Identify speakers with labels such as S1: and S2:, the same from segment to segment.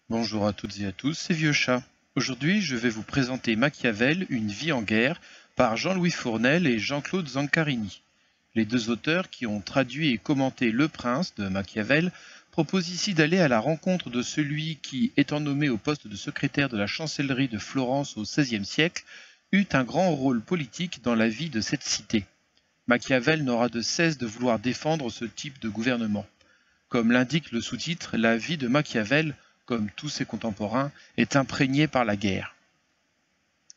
S1: Bonjour à toutes et à tous, c'est Vieux Chat. Aujourd'hui, je vais vous présenter Machiavel, Une vie en guerre, par Jean-Louis Fournel et Jean-Claude Zancarini. Les deux auteurs qui ont traduit et commenté Le Prince de Machiavel proposent ici d'aller à la rencontre de celui qui, étant nommé au poste de secrétaire de la chancellerie de Florence au XVIe siècle, eut un grand rôle politique dans la vie de cette cité. Machiavel n'aura de cesse de vouloir défendre ce type de gouvernement. Comme l'indique le sous-titre, la vie de Machiavel, comme tous ses contemporains, est imprégnée par la guerre.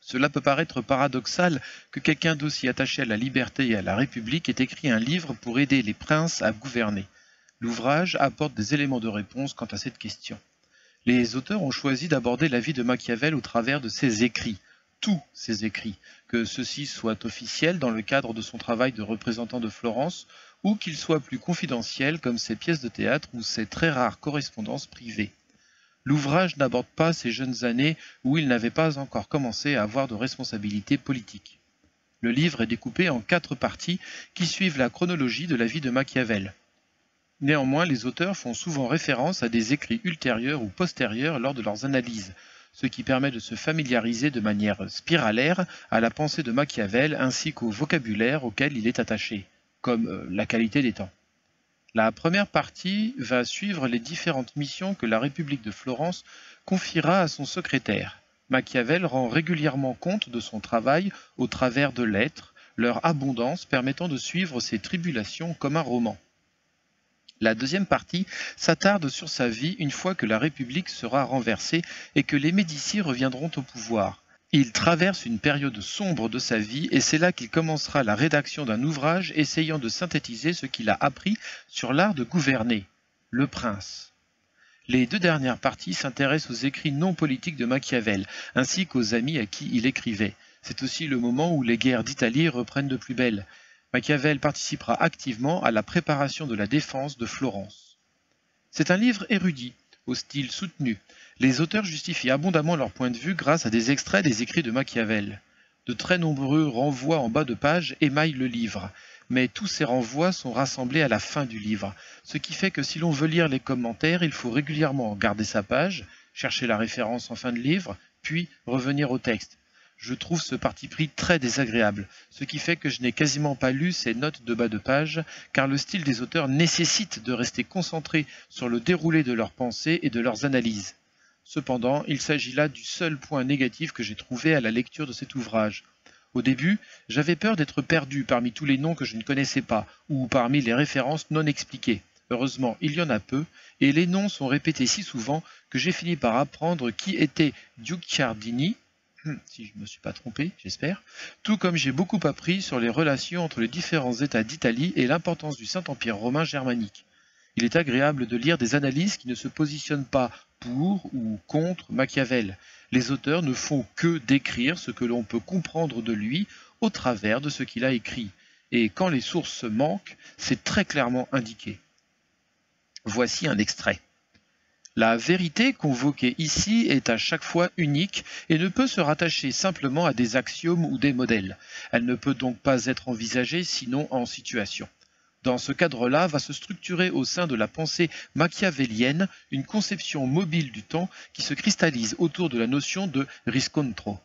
S1: Cela peut paraître paradoxal que quelqu'un d'aussi attaché à la liberté et à la République ait écrit un livre pour aider les princes à gouverner. L'ouvrage apporte des éléments de réponse quant à cette question. Les auteurs ont choisi d'aborder la vie de Machiavel au travers de ses écrits, tous ses écrits, que ceux-ci soient officiels dans le cadre de son travail de représentant de Florence ou qu'ils soient plus confidentiels comme ses pièces de théâtre ou ses très rares correspondances privées. L'ouvrage n'aborde pas ces jeunes années où il n'avait pas encore commencé à avoir de responsabilités politiques. Le livre est découpé en 4 parties qui suivent la chronologie de la vie de Machiavel. Néanmoins, les auteurs font souvent référence à des écrits ultérieurs ou postérieurs lors de leurs analyses, ce qui permet de se familiariser de manière spiralaire à la pensée de Machiavel ainsi qu'au vocabulaire auquel il est attaché, comme la qualité des temps. La première partie va suivre les différentes missions que la République de Florence confiera à son secrétaire. Machiavel rend régulièrement compte de son travail au travers de lettres, leur abondance permettant de suivre ses tribulations comme un roman. La deuxième partie s'attarde sur sa vie une fois que la République sera renversée et que les Médicis reviendront au pouvoir. Il traverse une période sombre de sa vie et c'est là qu'il commencera la rédaction d'un ouvrage essayant de synthétiser ce qu'il a appris sur l'art de gouverner, Le Prince. Les 2 dernières parties s'intéressent aux écrits non politiques de Machiavel, ainsi qu'aux amis à qui il écrivait. C'est aussi le moment où les guerres d'Italie reprennent de plus belle. Machiavel participera activement à la préparation de la défense de Florence. C'est un livre érudit, au style soutenu. Les auteurs justifient abondamment leur point de vue grâce à des extraits des écrits de Machiavel. De très nombreux renvois en bas de page émaillent le livre, mais tous ces renvois sont rassemblés à la fin du livre, ce qui fait que si l'on veut lire les commentaires, il faut régulièrement garder sa page, chercher la référence en fin de livre, puis revenir au texte. Je trouve ce parti pris très désagréable, ce qui fait que je n'ai quasiment pas lu ces notes de bas de page, car le style des auteurs nécessite de rester concentré sur le déroulé de leurs pensées et de leurs analyses. Cependant, il s'agit là du seul point négatif que j'ai trouvé à la lecture de cet ouvrage. Au début, j'avais peur d'être perdu parmi tous les noms que je ne connaissais pas, ou parmi les références non expliquées. Heureusement, il y en a peu, et les noms sont répétés si souvent que j'ai fini par apprendre qui était Guicciardini, si je ne me suis pas trompé, j'espère, tout comme j'ai beaucoup appris sur les relations entre les différents États d'Italie et l'importance du Saint-Empire romain germanique. Il est agréable de lire des analyses qui ne se positionnent pas pour ou contre Machiavel. Les auteurs ne font que décrire ce que l'on peut comprendre de lui au travers de ce qu'il a écrit. Et quand les sources manquent, c'est très clairement indiqué. Voici un extrait. La vérité convoquée ici est à chaque fois unique et ne peut se rattacher simplement à des axiomes ou des modèles. Elle ne peut donc pas être envisagée sinon en situation. Dans ce cadre-là va se structurer au sein de la pensée machiavélienne une conception mobile du temps qui se cristallise autour de la notion de riscontro.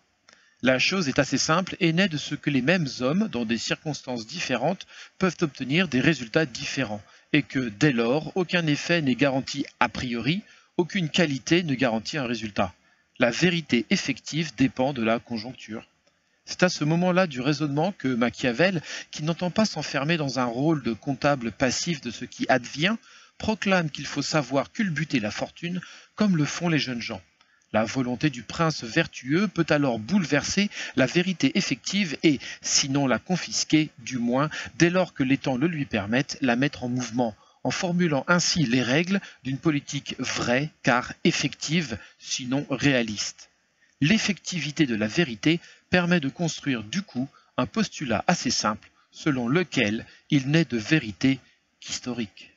S1: La chose est assez simple et naît de ce que les mêmes hommes, dans des circonstances différentes, peuvent obtenir des résultats différents, et que, dès lors, aucun effet n'est garanti a priori, aucune qualité ne garantit un résultat. La vérité effective dépend de la conjoncture. C'est à ce moment-là du raisonnement que Machiavel, qui n'entend pas s'enfermer dans un rôle de comptable passif de ce qui advient, proclame qu'il faut savoir culbuter la fortune comme le font les jeunes gens. La volonté du prince vertueux peut alors bouleverser la vérité effective et, sinon la confisquer, du moins, dès lors que les temps le lui permettent, la mettre en mouvement, en formulant ainsi les règles d'une politique vraie car effective, sinon réaliste. L'effectivité de la vérité permet de construire du coup un postulat assez simple selon lequel il n'est de vérité qu'historique.